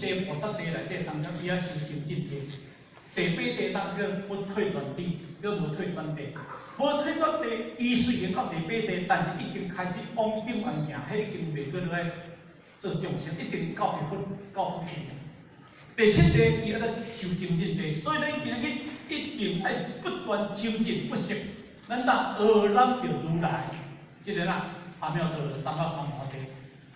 地菩萨地内底，当中伊也修清净地。第八地当叫不退转地，叫无退转地。无退转地，伊虽然到第八地，但是已经开始往顶岸行，迄已经袂过落来做众生，一定到地佛去。第七地伊在修清净地，所以咱今日一定要不断精进不息，咱当学咱着如来。即个啦，阿妙道的三藐三菩提。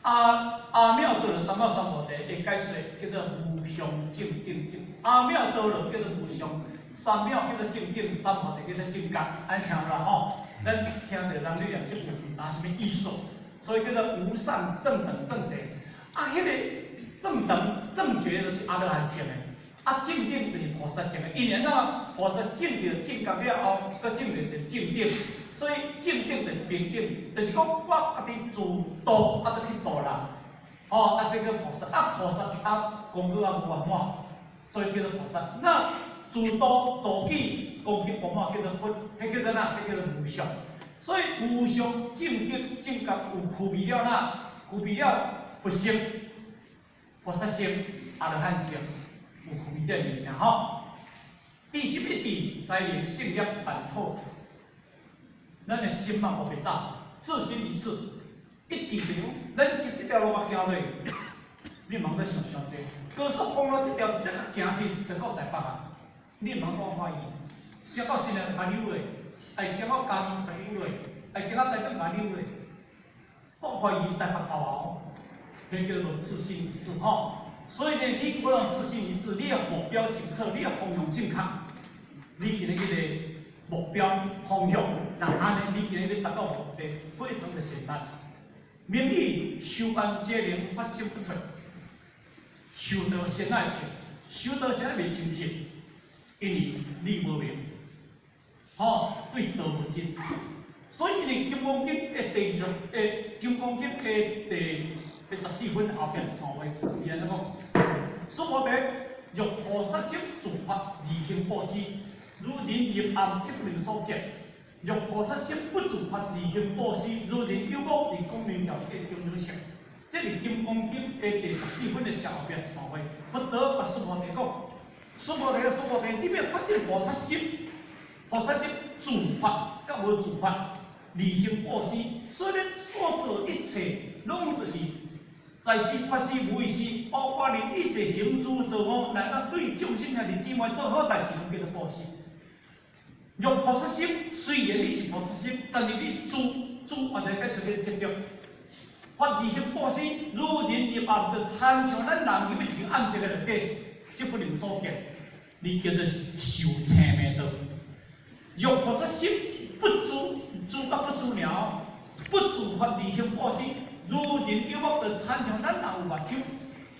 阿妙道的三藐三菩提的解说叫做无上正定境。阿妙道了叫做无上，三藐叫做正定，三菩提叫做正觉。安听有啦吼？咱听着咱你念这句，唔知啥物意思，所以叫做无上正等正觉。迄个正等正觉就是阿罗汉证的，正定就是菩萨证的。因为怎菩萨证着正觉了后，佮证着一个正定。所以正定就是平等，就是讲我家己自度，就去度人。这个菩萨，菩萨功德无完满，所以叫做菩萨。那自度度己功德完满叫做佛，迄叫做哪？迄叫做无上。所以无上正定正觉有具备了哪？具备了佛性、菩萨性、阿罗汉性，有具备这物件吼。第11地在灵性业bản土。咱的心嘛无袂走，自心一致，一直就咱这条路行落，你茫在想这，高速公路这条直接行去就到台北啊，你茫多怀疑，行到新南甲溜落，行到嘉义甲溜落，行到台北甲溜落，多怀疑台北头后，迄叫做自心一致吼。所以呢，你不能自心一致，你的目标清楚，你的方向正确，你今日迄个目标方向。那安尼，你今日要达到目的，非常的简单。名利修安皆灵，发心不退。修道先爱听，修道先爱未清楚，因为你无明，对道无真。所以呢，金刚经的金刚经的第14分后边一段话，伊安尼讲：说菩提，若菩萨心自发而行布施，如人入暗，即不能所见。若菩萨心不自发而行布施，如人有我而光明照的种种性。这是《金刚经》的第14分的后边一段话。佛陀甲娑婆提讲：娑婆提，你要发展菩萨心，菩萨心自发甲无自发而行布施。所以咱所做一切，拢就是在世发施无为施，包括你一切行诸作恶，乃到对众生兄弟姊妹做好代志，拢叫做布施。若菩萨心，虽然你是菩萨心，但是你自我就解释你的执着。发而行布施，如人入暗，就参像咱人入去一个暗室的内底，即不能所见。你叫做受青昧道。若菩萨心不自不自了，不自发而行布施，如人有目，就参像咱人有目睭。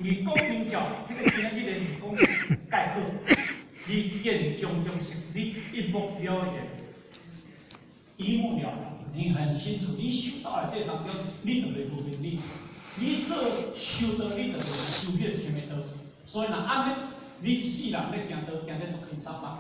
而光明照，迄个今日的光概括。你见种种性，你一目了然，一目了然，你很清楚。你修道内底当中，你就袂无明理；你做修道，你就袂修迄个青昧道。所以若安尼，你一世人咧行道，行咧足轻松嘛。